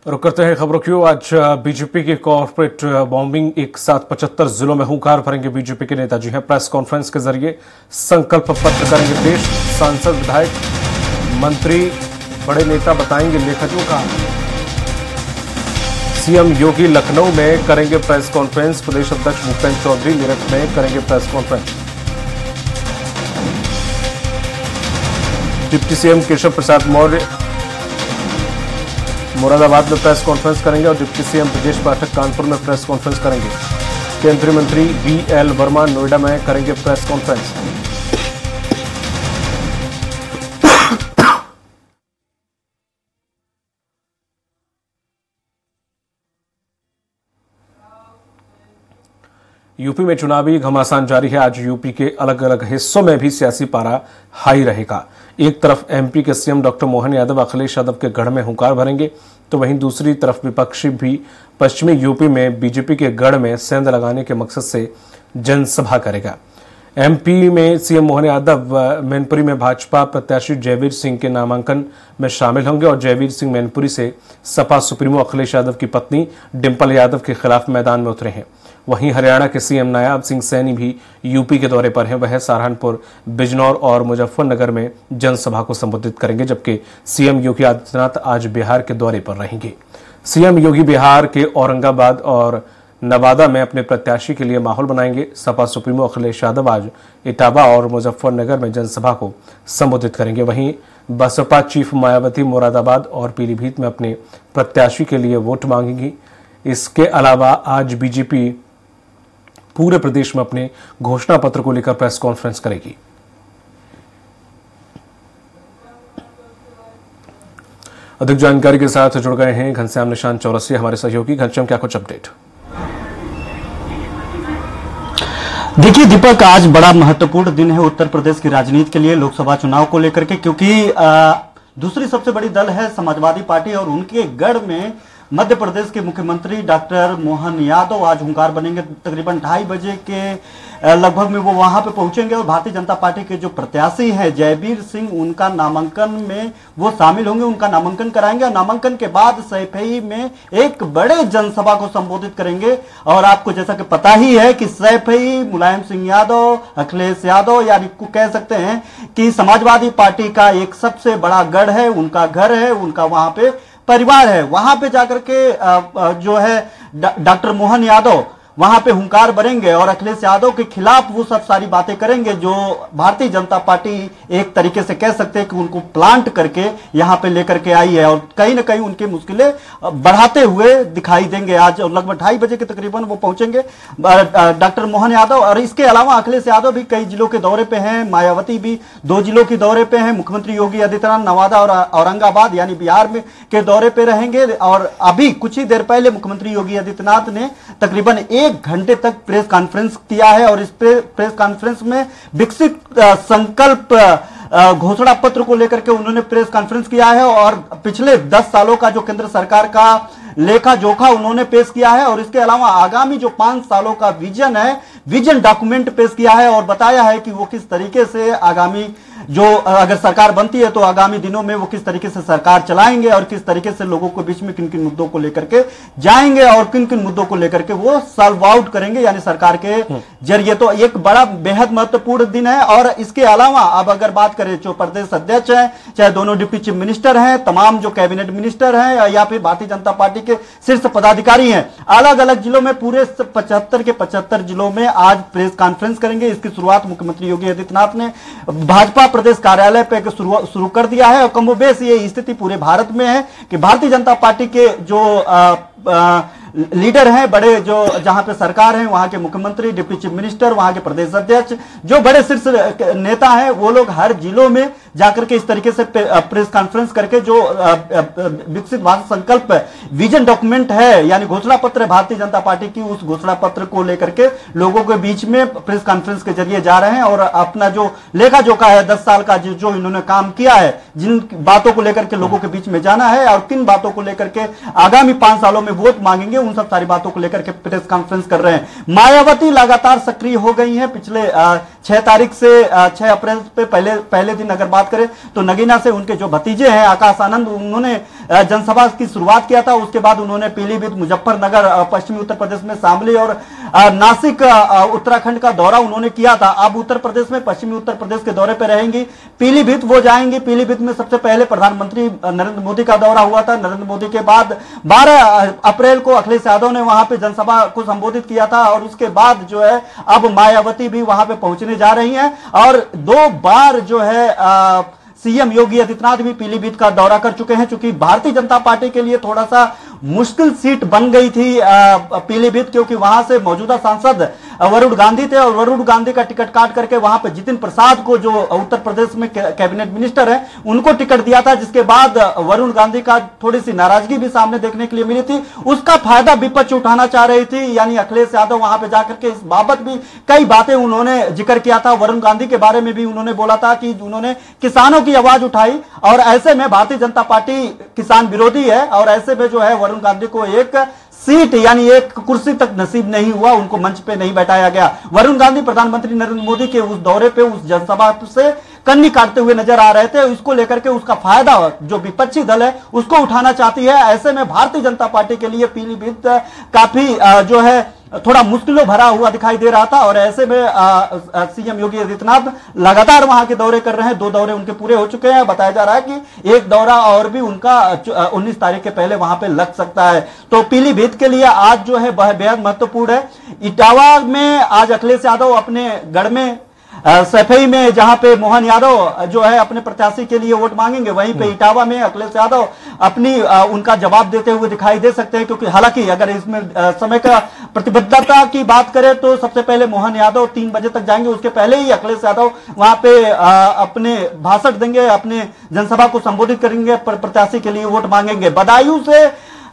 रुक करते हैं खबरों की। आज बीजेपी की कॉर्पोरेट बॉम्बिंग एक साथ 75 जिलों में हुंकार भरेंगे बीजेपी के नेताजी हैं। प्रेस कॉन्फ्रेंस के जरिए संकल्प पत्र करेंगे पेश। सांसद, विधायक, मंत्री, बड़े नेता बताएंगे लेखकों का। सीएम योगी लखनऊ में करेंगे प्रेस कॉन्फ्रेंस। प्रदेश अध्यक्ष भूपेंद्र चौधरी मेरठ में करेंगे press conference. Deputy CM Keshav Prasad Maurya Moradabad में प्रेस कॉन्फ्रेंस करेंगे और डिप्टी सीएम ब्रजेश पाठक कानपुर में प्रेस कॉन्फ्रेंस करेंगे। केंद्रीय मंत्री बीएल वर्मा नोएडा में करेंगे प्रेस कॉन्फ्रेंस। यूपी में चुनावी घमासान जारी है। आज यूपी के अलग अलग हिस्सों में भी सियासी पारा हाई रहेगा। एक तरफ एमपी के सीएम डॉक्टर मोहन यादव अखिलेश यादव के गढ़ में हुंकार भरेंगे, तो वहीं दूसरी तरफ विपक्षी भी पश्चिमी यूपी में बीजेपी के गढ़ में सेंध लगाने के मकसद से जनसभा करेगा। एमपी में सीएम मोहन यादव मैनपुरी में भाजपा प्रत्याशी जयवीर सिंह के नामांकन में शामिल होंगे और जयवीर सिंह मैनपुरी से सपा सुप्रीमो अखिलेश यादव की पत्नी डिंपल यादव के खिलाफ मैदान में उतरे हैं। वहीं हरियाणा के सीएम नायाब सिंह सैनी भी यूपी के दौरे पर हैं। वह सहारनपुर, बिजनौर और मुजफ्फरनगर में जनसभा को संबोधित करेंगे, जबकि सीएम योगी आदित्यनाथ आज बिहार के दौरे पर रहेंगे। सीएम योगी बिहार के औरंगाबाद और नवादा में अपने प्रत्याशी के लिए माहौल बनाएंगे। सपा सुप्रीमो अखिलेश यादव आज इटावा और मुजफ्फरनगर में जनसभा को संबोधित करेंगे। वहीं बसपा चीफ मायावती मुरादाबाद और पीलीभीत में अपने प्रत्याशी के लिए वोट मांगेंगी। इसके अलावा आज बीजेपी पूरे प्रदेश में अपने घोषणा पत्र को लेकर प्रेस कॉन्फ्रेंस करेगी। अधिक जानकारी के साथ जुड़ गए हैं घनश्याम निशान चौरसिया, हमारे सहयोगी। घनश्याम, क्या कुछ अपडेट? देखिए दीपक, आज बड़ा महत्वपूर्ण दिन है उत्तर प्रदेश की राजनीति के लिए, लोकसभा चुनाव को लेकर के, क्योंकि दूसरी सबसे बड़ी दल है समाजवादी पार्टी और उनके गढ़ में मध्य प्रदेश के मुख्यमंत्री डॉक्टर मोहन यादव आज हुंकार बनेंगे। तकरीबन 2:30 बजे के लगभग में वो वहां पे पहुंचेंगे और भारतीय जनता पार्टी के जो प्रत्याशी हैं जयवीर सिंह, उनका नामांकन में वो शामिल होंगे, उनका नामांकन कराएंगे और नामांकन के बाद सैफई में एक बड़े जनसभा को संबोधित करेंगे। और आपको जैसा कि पता ही है कि सैफई मुलायम सिंह यादव, अखिलेश यादव, यानी कह सकते हैं कि समाजवादी पार्टी का एक सबसे बड़ा गढ़ है, उनका घर है, उनका वहां पे परिवार है। वहां पे जाकर के जो है डॉक्टर मोहन यादव वहां पे हुंकार भरेंगे और अखिलेश यादव के खिलाफ वो सब सारी बातें करेंगे जो भारतीय जनता पार्टी एक तरीके से कह सकते हैं कि उनको प्लांट करके यहां पे लेकर के आई है और कहीं ना कहीं उनकी मुश्किलें बढ़ाते हुए दिखाई देंगे। आज लगभग 2:30 बजे के तकरीबन वो पहुंचेंगे डॉक्टर मोहन यादव। और इसके अलावा अखिलेश यादव भी कई जिलों के दौरे पे हैं, मायावती भी 2 जिलों के दौरे पे हैं, मुख्यमंत्री योगी आदित्यनाथ नवादा और औरंगाबाद यानी बिहार में के दौरे पे रहेंगे। और अभी कुछ ही देर पहले मुख्यमंत्री योगी आदित्यनाथ ने तकरीबन 1 घंटे तक प्रेस कॉन्फ्रेंस किया है और इस प्रेस कॉन्फ्रेंस में विकसित संकल्प घोषणा पत्र को लेकर के उन्होंने प्रेस कॉन्फ्रेंस किया है और पिछले 10 सालों का जो केंद्र सरकार का लेखा जोखा उन्होंने पेश किया है और इसके अलावा आगामी जो 5 सालों का विजन है, विजन डॉक्यूमेंट पेश किया है और बताया है कि वो किस तरीके से आगामी जो अगर सरकार बनती है तो आगामी दिनों में वो किस तरीके से सरकार चलाएंगे और किस तरीके से लोगों को बीच में किन किन मुद्दों को लेकर के जाएंगे और किन किन मुद्दों को लेकर के वो सॉल्व आउट करेंगे यानी सरकार के जरिए। तो एक बड़ा बेहद महत्वपूर्ण दिन है। और इसके अलावा अब अगर बात करें जो प्रदेश अध्यक्ष हैं, चाहे दोनों डिप्टी चीफ मिनिस्टर हैं, तमाम जो कैबिनेट मिनिस्टर हैं या फिर भारतीय जनता पार्टी के शीर्ष पदाधिकारी हैं, अलग अलग जिलों में पूरे 75 के 75 जिलों में आज प्रेस कॉन्फ्रेंस करेंगे। इसकी शुरुआत मुख्यमंत्री योगी आदित्यनाथ ने भाजपा प्रदेश कार्यालय पे शुरू कर दिया है और कमोबेश ये स्थिति पूरे भारत में है कि भारतीय जनता पार्टी के जो लीडर हैं, बड़े जो जहां पे सरकार है, वहां के मुख्यमंत्री, डिप्टी चीफ मिनिस्टर, वहां के प्रदेश अध्यक्ष, जो बड़े शीर्ष नेता हैं, वो लोग हर जिलों में जाकर के इस तरीके से प्रेस कॉन्फ्रेंस करके जो विकसित भारत संकल्प विजन डॉक्यूमेंट है यानी घोषणा पत्र है भारतीय जनता पार्टी की, उस घोषणा पत्र को लेकर के लोगों के बीच में प्रेस कॉन्फ्रेंस के जरिए जा रहे हैं और अपना जो लेखा जोखा है 10 साल का जो इन्होंने काम किया है, जिन बातों को लेकर के लोगों के बीच में जाना है और किन बातों को लेकर के आगामी 5 सालों में वोट मांगेंगे, उन सब सारी बातों को लेकर के प्रेस कॉन्फ्रेंस कर रहे हैं। मायावती लगातार सक्रिय हो गई हैं। पिछले 6 तारीख से 6 अप्रैल पे पहले दिन अगर बात करें तो नगीना से उनके जो भतीजे हैं आकाश आनंद, उन्होंने जनसभा की शुरुआत किया था। उसके बाद उन्होंने पीलीभीत, मुजफ्फरनगर, पश्चिमी उत्तर प्रदेश में शामली और नासिक उत्तराखंड का दौरा उन्होंने किया था। अब उत्तर प्रदेश में पश्चिमी उत्तर प्रदेश के दौरे पर रहेंगी। पीलीभीत वो जाएंगी। पीलीभीत में सबसे पहले प्रधानमंत्री नरेंद्र मोदी का दौरा हुआ था। नरेंद्र मोदी के बाद 12 अप्रैल को अखिलेश यादव ने वहां पे जनसभा को संबोधित किया था और उसके बाद जो है अब मायावती भी वहां पे पहुंचने जा रही हैं और 2 बार जो है सीएम योगी आदित्यनाथ भी पीलीभीत का दौरा कर चुके हैं। चूंकि भारतीय जनता पार्टी के लिए थोड़ा सा मुश्किल सीट बन गई थी पीलीभीत, क्योंकि वहां से मौजूदा सांसद वरुण गांधी थे और वरुण गांधी का टिकट काट करके वहां पे जितिन प्रसाद को, जो उत्तर प्रदेश में कैबिनेट मिनिस्टर है, उनको टिकट दिया था, जिसके बाद वरुण गांधी का थोड़ी सी नाराजगी भी सामने देखने के लिए मिली थी। उसका फायदा विपक्ष उठाना चाह रही थी, यानी अखिलेश यादव वहां पे जाकर के इस बाबत भी कई बातें उन्होंने जिक्र किया था। वरुण गांधी के बारे में भी उन्होंने बोला था कि उन्होंने किसानों की आवाज उठाई और ऐसे में भारतीय जनता पार्टी किसान विरोधी है और ऐसे में जो है वरुण गांधी को एक सीट यानी एक कुर्सी तक नसीब नहीं हुआ, उनको मंच पे नहीं बैठाया गया। वरुण गांधी प्रधानमंत्री नरेंद्र मोदी के उस दौरे पे, उस जनसभा से कन्नी काटते हुए नजर आ रहे थे। इसको लेकर के उसका फायदा जो विपक्षी दल है उसको उठाना चाहती है। ऐसे में भारतीय जनता पार्टी के लिए पीलीभीत काफी जो है थोड़ा मुश्किलों भरा हुआ दिखाई दे रहा था और ऐसे में सीएम योगी आदित्यनाथ लगातार वहां के दौरे कर रहे हैं। 2 दौरे उनके पूरे हो चुके हैं। बताया जा रहा है कि एक दौरा और भी उनका 19 तारीख के पहले वहां पे लग सकता है। तो पीलीभीत के लिए आज जो है बेहद महत्वपूर्ण है। इटावा में आज अखिलेश यादव अपने गढ़ में, सफेई में जहां पे मोहन यादव जो है अपने प्रत्याशी के लिए वोट मांगेंगे, वहीं पे इटावा में अखिलेश यादव अपनी उनका जवाब देते हुए दिखाई दे सकते हैं। क्योंकि हालांकि अगर इसमें समय का प्रतिबद्धता की बात करें तो सबसे पहले मोहन यादव 3 बजे तक जाएंगे, उसके पहले ही अखिलेश यादव वहां पे अपने भाषण देंगे, अपने जनसभा को संबोधित करेंगे, प्रत्याशी के लिए वोट मांगेंगे। बदायूं से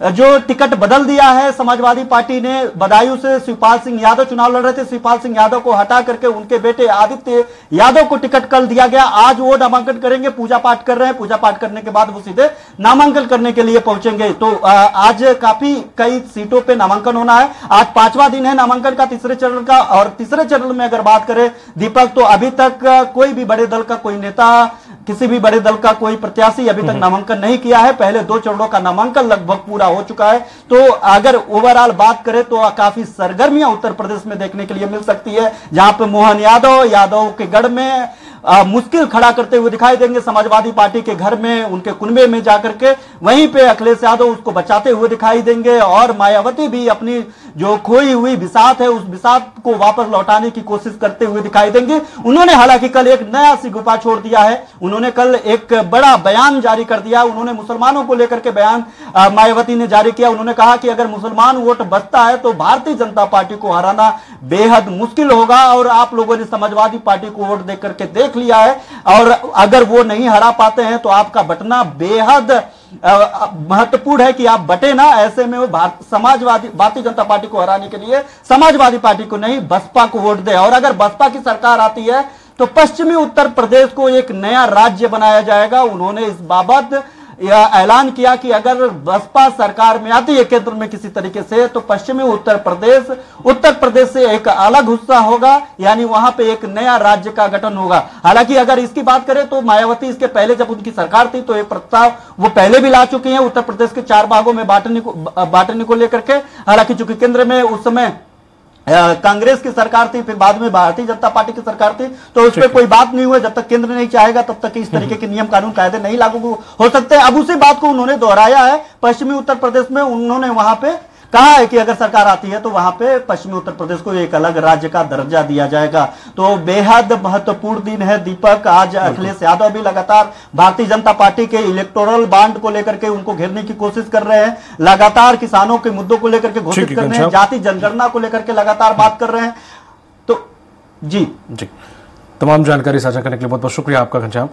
जो टिकट बदल दिया है समाजवादी पार्टी ने, बदायूं से शिवपाल सिंह यादव चुनाव लड़ रहे थे, शिवपाल सिंह यादव को हटा करके उनके बेटे आदित्य यादव को टिकट कल दिया गया। आज वो नामांकन करेंगे, पूजा पाठ कर रहे हैं, पूजा पाठ करने के बाद वो सीधे नामांकन करने के लिए पहुंचेंगे। तो आज काफी कई सीटों पे नामांकन होना है। आज 5वां दिन है नामांकन का, तीसरे चरण का। और तीसरे चरण में अगर बात करें दीपक, तो अभी तक कोई भी बड़े दल का कोई नेता, किसी भी बड़े दल का कोई प्रत्याशी अभी तक नामांकन नहीं किया है। पहले 2 चरणों का नामांकन लगभग पूरा हो चुका है। तो अगर ओवरऑल बात करें तो काफी सरगर्मियां उत्तर प्रदेश में देखने के लिए मिल सकती है, जहां पे मोहन यादव के गढ़ में मुश्किल खड़ा करते हुए दिखाई देंगे, समाजवादी पार्टी के घर में, उनके कुनबे में जाकर के, वहीं पे अखिलेश यादव उसको बचाते हुए दिखाई देंगे और मायावती भी अपनी जो खोई हुई बिसात है उस बिसात को वापस लौटाने की कोशिश करते हुए दिखाई देंगे। उन्होंने हालांकि कल एक नया सिगुफा छोड़ दिया है। उन्होंने कल एक बड़ा बयान जारी कर दिया। उन्होंने मुसलमानों को लेकर के बयान मायावती ने जारी किया। उन्होंने कहा कि अगर मुसलमान वोट बचता है तो भारतीय जनता पार्टी को हराना बेहद मुश्किल होगा और आप लोगों ने समाजवादी पार्टी को वोट देकर के देख लिया है और अगर वो नहीं हरा पाते हैं तो आपका बटना बेहद महत्वपूर्ण है कि आप बटे ना। ऐसे में वो भारतीय जनता पार्टी को हराने के लिए समाजवादी पार्टी को नहीं, बसपा को वोट दे। और अगर बसपा की सरकार आती है तो पश्चिमी उत्तर प्रदेश को एक नया राज्य बनाया जाएगा। उन्होंने इस बाबत ऐलान किया कि अगर बसपा सरकार में आती है केंद्र में किसी तरीके से, तो पश्चिमी उत्तर प्रदेश से एक अलग हिस्सा होगा, यानी वहां पे एक नया राज्य का गठन होगा। हालांकि अगर इसकी बात करें तो मायावती इसके पहले जब उनकी सरकार थी तो एक प्रस्ताव वो पहले भी ला चुकी हैं उत्तर प्रदेश के 4 भागों में बांटने को लेकर के। हालांकि चूंकि केंद्र में उस समय कांग्रेस की सरकार थी, फिर बाद में भारतीय जनता पार्टी की सरकार थी, तो उस पर कोई बात नहीं हुई। जब तक केंद्र नहीं चाहेगा तब तक इस तरीके के नियम कानून कायदे नहीं लागू हो सकते। अब उसी बात को उन्होंने दोहराया है पश्चिमी उत्तर प्रदेश में। उन्होंने वहां पे कहा है कि अगर सरकार आती है तो वहां पे पश्चिमी उत्तर प्रदेश को एक अलग राज्य का दर्जा दिया जाएगा। तो बेहद महत्वपूर्ण दिन है दीपक। आज अखिलेश यादव भी लगातार भारतीय जनता पार्टी के इलेक्टोरल बांड को लेकर के उनको घेरने की कोशिश कर रहे हैं, लगातार किसानों के मुद्दों को लेकर के घोषित कर रहे हैं, जाति जनगणना को लेकर के लगातार बात कर रहे हैं। तो जी तमाम जानकारी साझा करने के लिए बहुत बहुत शुक्रिया आपका घनश्याम।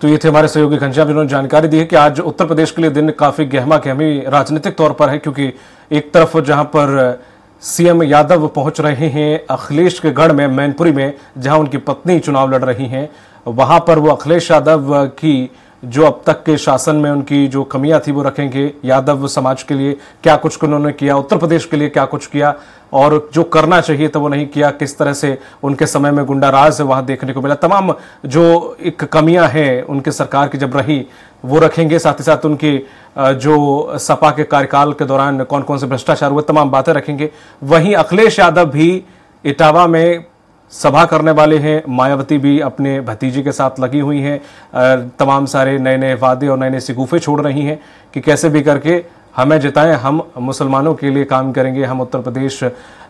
तो ये थे हमारे सहयोगी घनश्याम, जिन्होंने जानकारी दी है कि आज उत्तर प्रदेश के लिए दिन काफी गहमा गहमी राजनीतिक तौर पर है, क्योंकि एक तरफ जहां पर सीएम यादव पहुंच रहे हैं अखिलेश के गढ़ में, मैनपुरी में, जहां उनकी पत्नी चुनाव लड़ रही हैं, वहां पर वो अखिलेश यादव की जो अब तक के शासन में उनकी जो कमियां थी वो रखेंगे, यादव समाज के लिए क्या कुछ उन्होंने किया, उत्तर प्रदेश के लिए क्या कुछ किया और जो करना चाहिए था वो नहीं किया, किस तरह से उनके समय में गुंडा राज वहां देखने को मिला, तमाम जो एक कमियां हैं उनके सरकार की जब रही वो रखेंगे। साथ ही साथ उनकी जो सपा के कार्यकाल के दौरान कौन कौन से भ्रष्टाचार हुए तमाम बातें रखेंगे। वहीं अखिलेश यादव भी इटावा में सभा करने वाले हैं, मायावती भी अपने भतीजे के साथ लगी हुई हैं, तमाम सारे नए नए वादे और नए नए सिगूफे छोड़ रही हैं कि कैसे भी करके हमें जिताएं, हम मुसलमानों के लिए काम करेंगे, हम उत्तर प्रदेश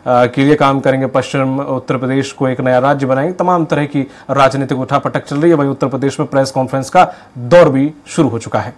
के लिए काम करेंगे, पश्चिम उत्तर प्रदेश को एक नया राज्य बनाएंगे। तमाम तरह की राजनीतिक उठापटक चल रही है। वहीं उत्तर प्रदेश में प्रेस कॉन्फ्रेंस का दौर भी शुरू हो चुका है।